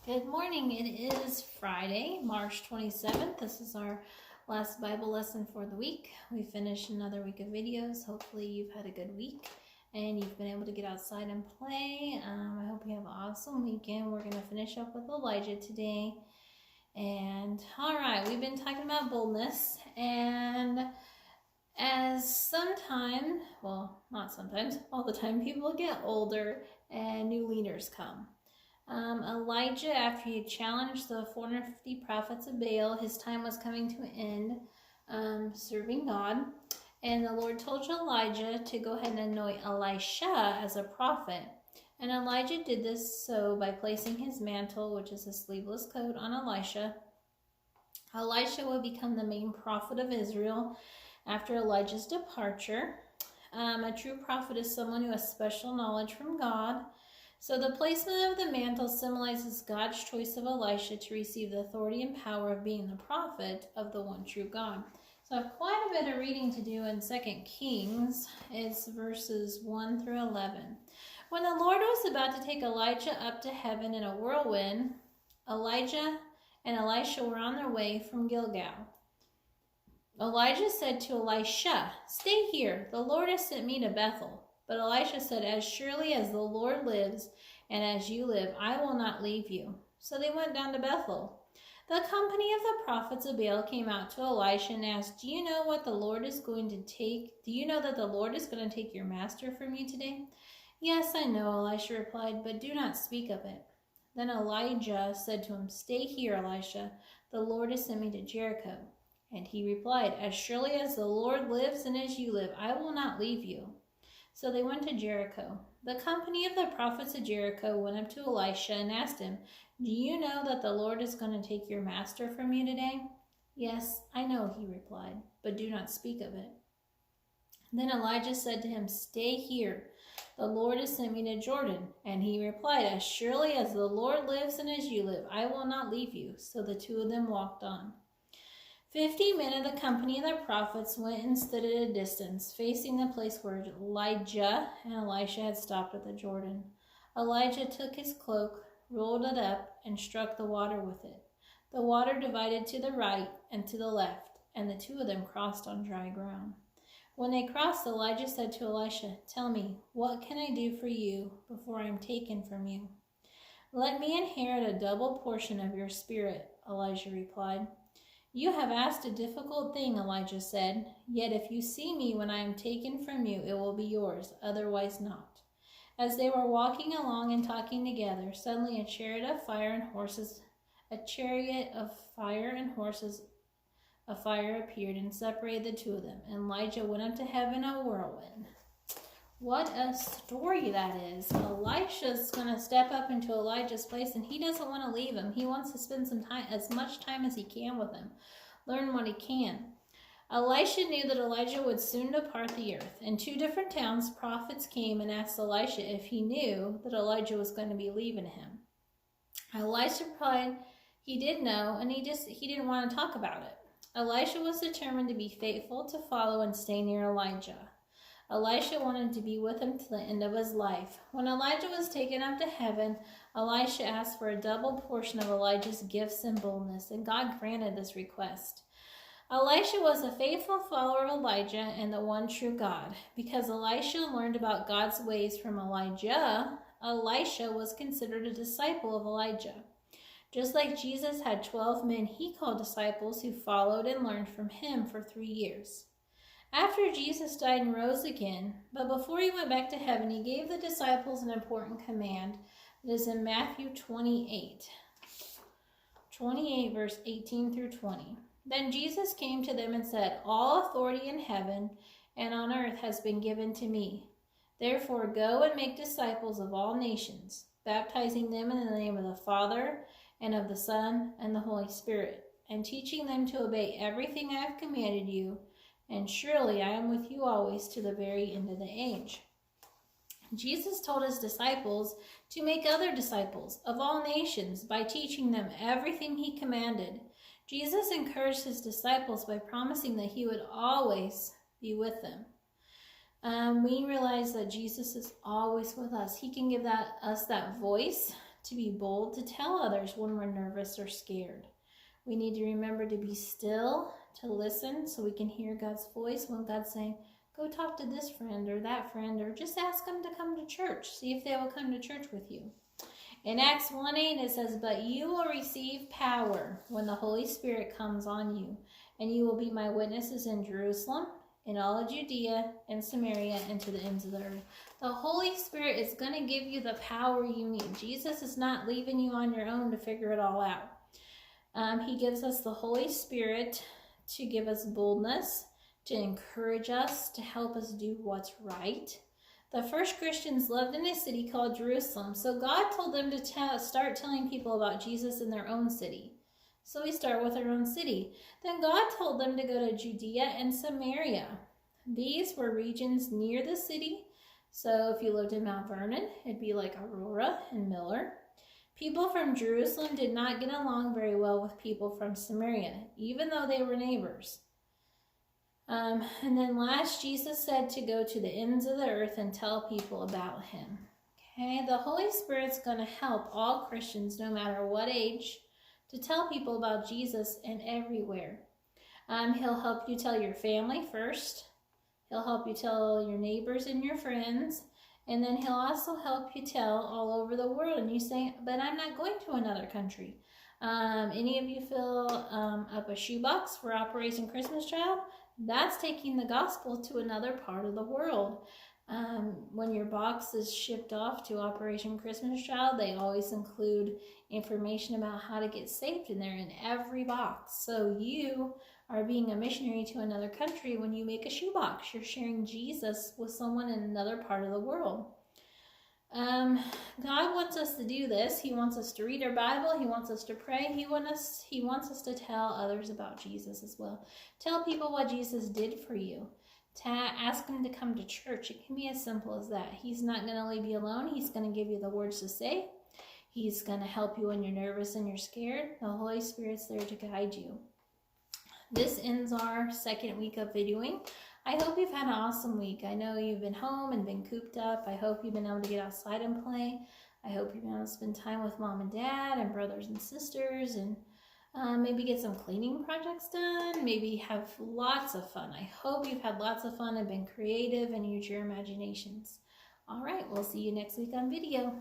Good morning. It is Friday, March 27th. This is our last Bible lesson for the week. We finished another week of videos. Hopefully you've had a good week and you've been able to get outside and play. I hope you have an awesome weekend. We're going to finish up with Elijah today. And all right, we've been talking about boldness, and all the time, people get older and new leaders come. Elijah, after he challenged the 450 prophets of Baal, his time was coming to an end serving God. And the Lord told Elijah to go ahead and anoint Elisha as a prophet. And Elijah did this so by placing his mantle, which is a sleeveless coat, on Elisha. Elisha would become the main prophet of Israel after Elijah's departure. A true prophet is someone who has special knowledge from God. So the placement of the mantle symbolizes God's choice of Elisha to receive the authority and power of being the prophet of the one true God. So I have quite a bit of reading to do in 2 Kings. It's verses 1 through 11. When the Lord was about to take Elijah up to heaven in a whirlwind, Elijah and Elisha were on their way from Gilgal. Elijah said to Elisha, "Stay here. The Lord has sent me to Bethel." But Elisha said, "As surely as the Lord lives and as you live, I will not leave you." So they went down to Bethel. The company of the prophets of Baal came out to Elisha and asked, Do you know that the Lord is going to take your master from you today?" "Yes, I know," Elisha replied, "but do not speak of it." Then Elijah said to him, "Stay here, Elisha. The Lord has sent me to Jericho." And he replied, "As surely as the Lord lives and as you live, I will not leave you." So they went to Jericho. The company of the prophets of Jericho went up to Elisha and asked him, "Do you know that the Lord is going to take your master from you today?" "Yes, I know," he replied, "but do not speak of it." Then Elijah said to him, "Stay here. The Lord has sent me to Jordan." And he replied, "As surely as the Lord lives and as you live, I will not leave you." So the two of them walked on. 50 men of the company of the prophets went and stood at a distance, facing the place where Elijah and Elisha had stopped at the Jordan. Elijah took his cloak, rolled it up, and struck the water with it. The water divided to the right and to the left, and the two of them crossed on dry ground. When they crossed, Elijah said to Elisha, "Tell me, what can I do for you before I am taken from you?" "Let me inherit a double portion of your spirit," Elijah replied. "You have asked a difficult thing," Elijah said. "Yet if you see me when I am taken from you, it will be yours, otherwise not." As they were walking along and talking together, suddenly a chariot of fire and horses of fire appeared and separated the two of them. And Elijah went up to heaven in a whirlwind. What a story that is. Elisha's going to step up into Elijah's place, and he doesn't want to leave him. He wants to spend as much time as he can with him, learn what he can. Elisha knew that Elijah would soon depart the earth. In two different towns, prophets came and asked Elisha if he knew that Elijah was going to be leaving him. Elisha replied he did know, and he didn't want to talk about it. Elisha was determined to be faithful, to follow and stay near Elijah. Elisha wanted to be with him to the end of his life. When Elijah was taken up to heaven, Elisha asked for a double portion of Elijah's gifts and boldness, and God granted this request. Elisha was a faithful follower of Elijah and the one true God. Because Elisha learned about God's ways from Elijah, Elisha was considered a disciple of Elijah. Just like Jesus had 12 men he called disciples who followed and learned from him for 3 years. After Jesus died and rose again, but before he went back to heaven, he gave the disciples an important command. It is in Matthew 28 verse 18 through 20. Then Jesus came to them and said, "All authority in heaven and on earth has been given to me. Therefore go and make disciples of all nations, baptizing them in the name of the Father and of the Son and the Holy Spirit, and teaching them to obey everything I have commanded you. And surely I am with you always to the very end of the age." Jesus told his disciples to make other disciples of all nations by teaching them everything he commanded. Jesus encouraged his disciples by promising that he would always be with them. We realize that Jesus is always with us. He can give us that voice to be bold to tell others when we're nervous or scared. We need to remember to be still, to listen so we can hear God's voice when God's saying, go talk to this friend or that friend, or just ask them to come to church. See if they will come to church with you. In Acts 1:8 it says, but you will receive power when the Holy Spirit comes on you, and you will be my witnesses in Jerusalem, in all of Judea and Samaria, and to the ends of the earth. The Holy Spirit is going to give you the power you need. Jesus is not leaving you on your own to figure it all out. He gives us the Holy Spirit to give us boldness, to encourage us, to help us do what's right. The first Christians lived in a city called Jerusalem, so God told them to start telling people about Jesus in their own city. So we start with our own city. Then God told them to go to Judea and Samaria. These were regions near the city. So if you lived in Mount Vernon, it'd be like Aurora and Miller. People from Jerusalem did not get along very well with people from Samaria, even though they were neighbors. And then last, Jesus said to go to the ends of the earth and tell people about him. Okay, the Holy Spirit's going to help all Christians, no matter what age, to tell people about Jesus and everywhere. He'll help you tell your family first. He'll help you tell your neighbors and your friends. And then he'll also help you tell all over the world. And you say, but I'm not going to another country. Any of you fill up a shoebox for Operation Christmas Child? That's taking the gospel to another part of the world. When your box is shipped off to Operation Christmas Child, they always include information about how to get saved in there in every box. So you are being a missionary to another country when you make a shoebox. You're sharing Jesus with someone in another part of the world. God wants us to do this. He wants us to read our Bible. He wants us to pray. He wants us to tell others about Jesus as well. Tell people what Jesus did for you. Ask him to come to church. It can be as simple as that. He's not going to leave you alone. He's going to give you the words to say. He's going to help you when you're nervous and you're scared. The Holy Spirit's there to guide you. This ends our second week of videoing. I hope you've had an awesome week. I know you've been home and been cooped up. I hope you've been able to get outside and play. I hope you've been able to spend time with mom and dad and brothers and sisters, and maybe get some cleaning projects done. Maybe have lots of fun. I hope you've had lots of fun and been creative and used your imaginations. All right, we'll see you next week on video.